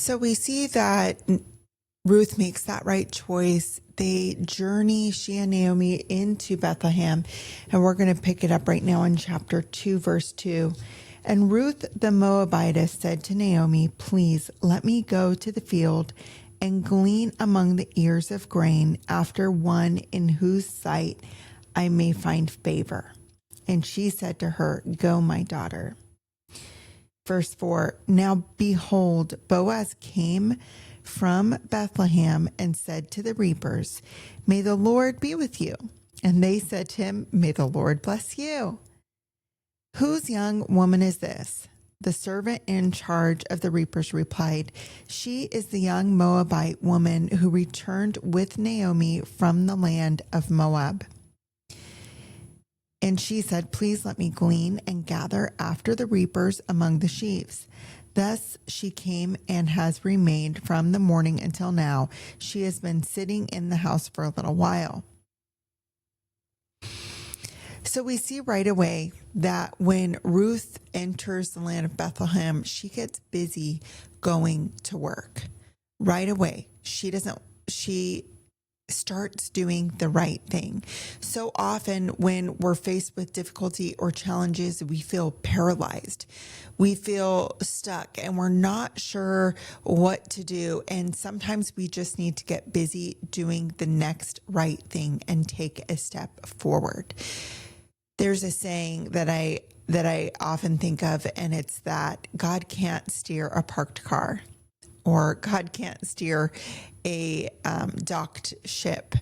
So we see that Ruth makes that right choice. They journey, she and Naomi, into Bethlehem. And we're going to pick it up right now in chapter 2, verse 2. And Ruth the Moabitess said to Naomi, "Please let me go to the field and glean among the ears of grain after one in whose sight I may find favor." And she said to her, "Go, my daughter." Verse 4, now behold, Boaz came from Bethlehem and said to the reapers, "May the Lord be with you." And they said to him, "May the Lord bless you." "Whose young woman is this?" The servant in charge of the reapers replied, "She is the young Moabite woman who returned with Naomi from the land of Moab." And she said, "Please let me glean and gather after the reapers among the sheaves." Thus she came and has remained from the morning until now. She has been sitting in the house for a little while. So we see right away that when Ruth enters the land of Bethlehem, she gets busy going to work. Right away. She starts doing the right thing. So often when we're faced with difficulty or challenges, we feel paralyzed. We feel stuck and we're not sure what to do. And sometimes we just need to get busy doing the next right thing and take a step forward. There's a saying that I often think of, and it's that God can't steer a parked car, or God can't steer a docked ship.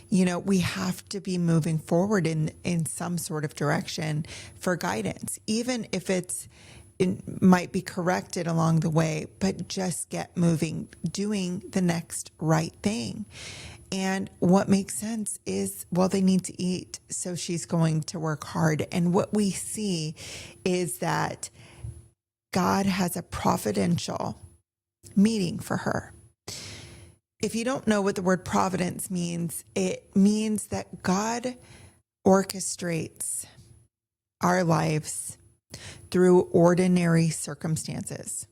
You know, we have to be moving forward in some sort of direction for guidance, even if it might be corrected along the way, but just get moving, doing the next right thing. And what makes sense is, well, they need to eat, so she's going to work hard. And what we see is that God has a providential meeting for her. If you don't know what the word providence means, it means that God orchestrates our lives through ordinary circumstances.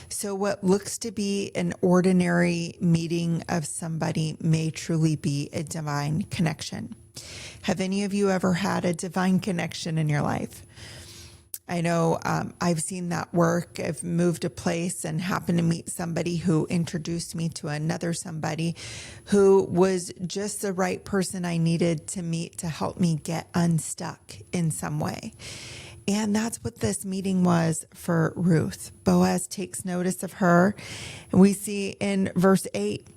So what looks to be an ordinary meeting of somebody may truly be a divine connection. Have any of you ever had a divine connection in your life? I know I've seen that work. I've moved a place and happened to meet somebody who introduced me to another somebody who was just the right person I needed to meet to help me get unstuck in some way. And that's what this meeting was for Ruth. Boaz takes notice of her. And we see in verse 8,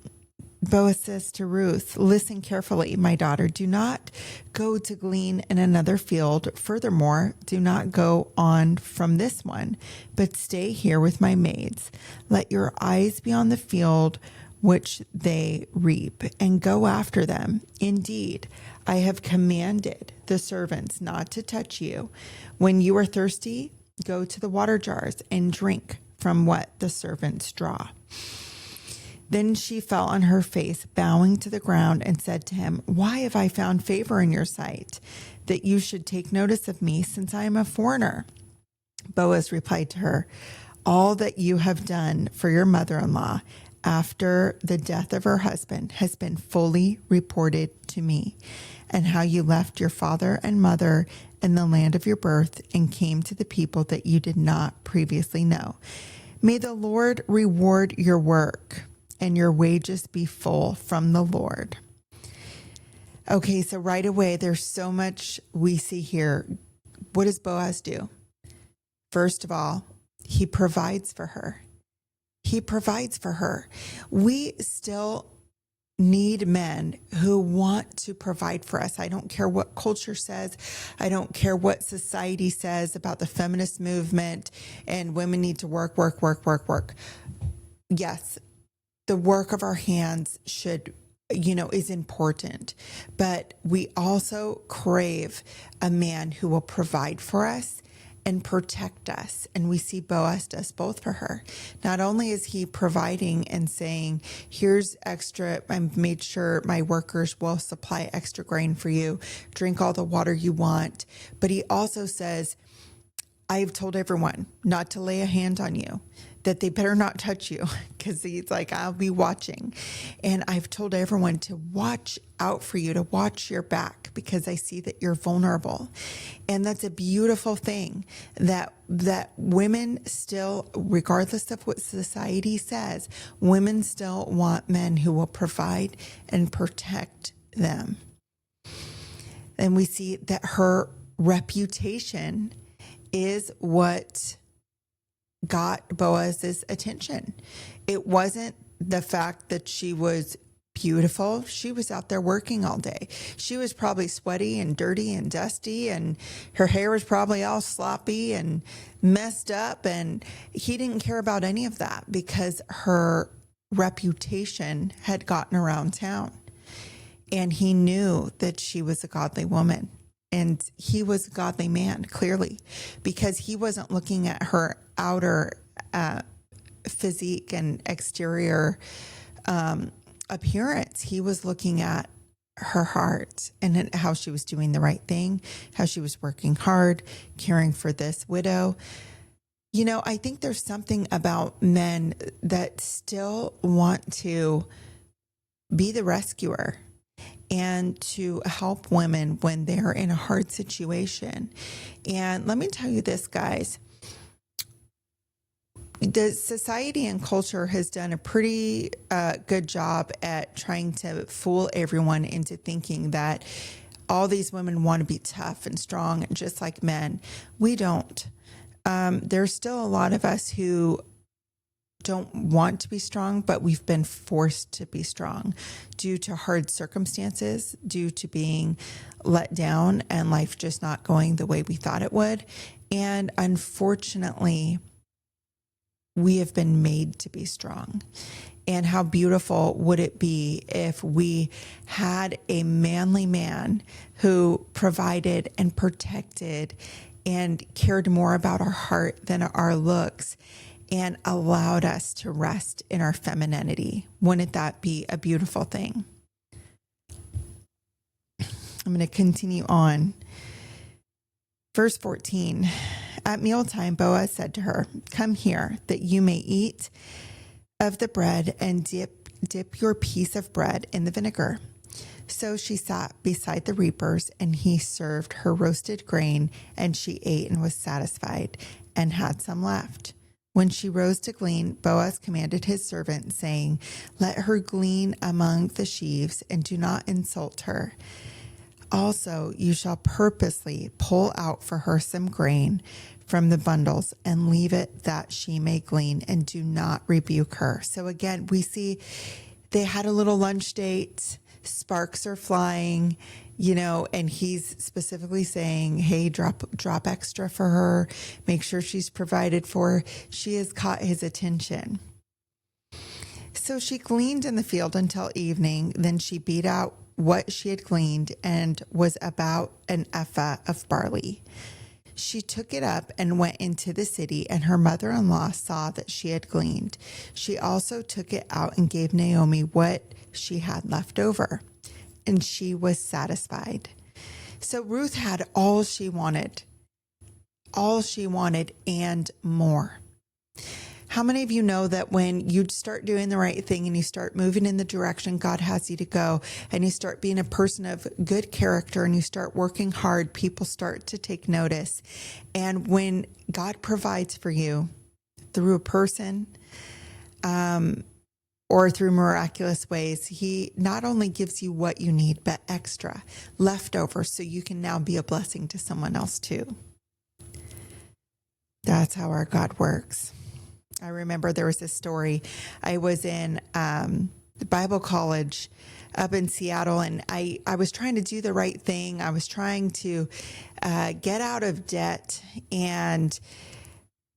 Boaz says to Ruth, "Listen carefully, my daughter. Do not go to glean in another field. Furthermore, do not go on from this one, but stay here with my maids. Let your eyes be on the field which they reap, and go after them. Indeed, I have commanded the servants not to touch you. When you are thirsty, go to the water jars and drink from what the servants draw." Then she fell on her face, bowing to the ground, and said to him, "Why have I found favor in your sight, that you should take notice of me, since I am a foreigner?" Boaz replied to her, "All that you have done for your mother-in-law after the death of her husband has been fully reported to me, and how you left your father and mother in the land of your birth and came to the people that you did not previously know. May the Lord reward your work, and your wages be full from the Lord." Okay, so right away, there's so much we see here. What does Boaz do? First of all, he provides for her. He provides for her. We still need men who want to provide for us. I don't care what culture says. I don't care what society says about the feminist movement and women need to work. Yes, the work of our hands is important, but we also crave a man who will provide for us and protect us. And we see Boaz does both for her. Not only is he providing and saying, "Here's extra, I've made sure my workers will supply extra grain for you, drink all the water you want," but he also says, "I've told everyone not to lay a hand on you, that they better not touch you because he's like, I'll be watching. And I've told everyone to watch out for you, to watch your back because I see that you're vulnerable. And that's a beautiful thing that women still, regardless of what society says, women still want men who will provide and protect them. And we see that her reputation is what got Boaz's attention. It wasn't the fact that she was beautiful. She was out there working all day. She was probably sweaty and dirty and dusty, and her hair was probably all sloppy and messed up. And he didn't care about any of that because her reputation had gotten around town. And he knew that she was a godly woman. And he was a godly man, clearly, because he wasn't looking at her outer physique and exterior appearance. He was looking at her heart and how she was doing the right thing, how she was working hard, caring for this widow. You know, I think there's something about men that still want to be the rescuer and to help women when they're in a hard situation. And let me tell you this, guys. The society and culture has done a pretty good job at trying to fool everyone into thinking that all these women want to be tough and strong and just like men. We don't. There's still a lot of us who don't want to be strong, but we've been forced to be strong due to hard circumstances, due to being let down and life just not going the way we thought it would. And unfortunately, we have been made to be strong. And how beautiful would it be if we had a manly man who provided and protected and cared more about our heart than our looks, and allowed us to rest in our femininity? Wouldn't that be a beautiful thing? I'm going to continue on. Verse 14, at mealtime, Boaz said to her, come here that you may eat of the bread and dip your piece of bread in the vinegar. So she sat beside the reapers, and he served her roasted grain, and she ate and was satisfied and had some left. When she rose to glean, Boaz commanded his servant, saying, let her glean among the sheaves, and do not insult her. Also, you shall purposely pull out for her some grain from the bundles and leave it that she may glean, and do not rebuke her. So again, we see they had a little lunch date. Sparks are flying, you know, and he's specifically saying, hey, drop extra for her. Make sure she's provided for. She has caught his attention. So she gleaned in the field until evening. Then she beat out what she had gleaned, and was about an ephah of barley. She took it up and went into the city, and her mother-in-law saw that she had gleaned. She also took it out and gave Naomi what she had left over, and she was satisfied. So Ruth had all she wanted and more. How many of you know that when you start doing the right thing and you start moving in the direction God has you to go, and you start being a person of good character and you start working hard, people start to take notice. And when God provides for you through a person, or through miraculous ways, he not only gives you what you need, but extra, leftover, so you can now be a blessing to someone else too. That's how our God works. I remember there was this story. I was in Bible college up in Seattle, and I was trying to do the right thing. I was trying to get out of debt, and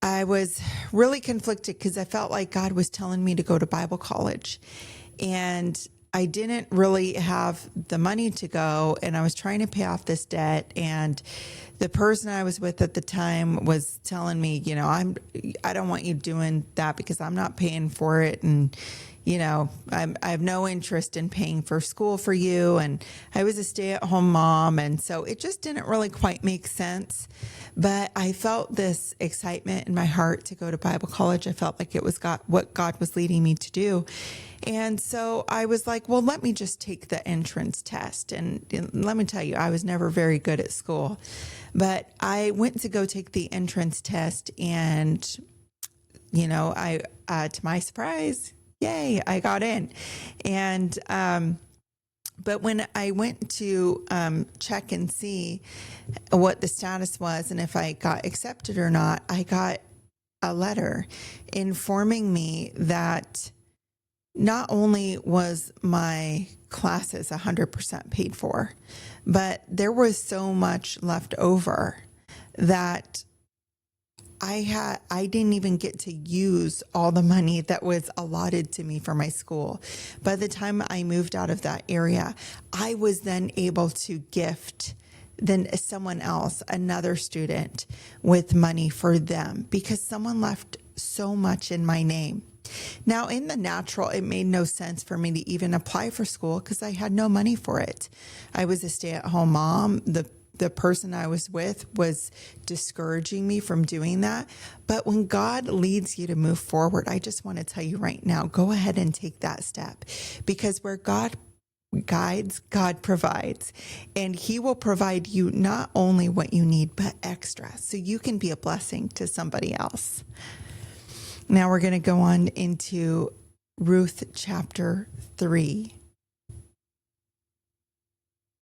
I was really conflicted because I felt like God was telling me to go to Bible college, and I didn't really have the money to go, and I was trying to pay off this debt, and the person I was with at the time was telling me, I don't want you doing that because I'm not paying for it. And, I have no interest in paying for school for you. And I was a stay-at-home mom. And so it just didn't really quite make sense. But I felt this excitement in my heart to go to Bible college. I felt like it was what God was leading me to do. And so I was like, well, let me just take the entrance test. And let me tell you, I was never very good at school. But I went to go take the entrance test. And, I to my surprise, yay, I got in. And but when I went to check and see what the status was and if I got accepted or not, I got a letter informing me that not only was my classes 100% paid for, but there was so much left over that I didn't even get to use all the money that was allotted to me for my school. By the time I moved out of that area, I was then able to gift someone else, another student, with money for them because someone left so much in my name. Now, in the natural, it made no sense for me to even apply for school because I had no money for it. I was a stay-at-home mom. The person I was with was discouraging me from doing that. But when God leads you to move forward, I just want to tell you right now, go ahead and take that step, because where God guides, God provides, and he will provide you not only what you need, but extra, so you can be a blessing to somebody else. Now we're going to go on into Ruth chapter 3.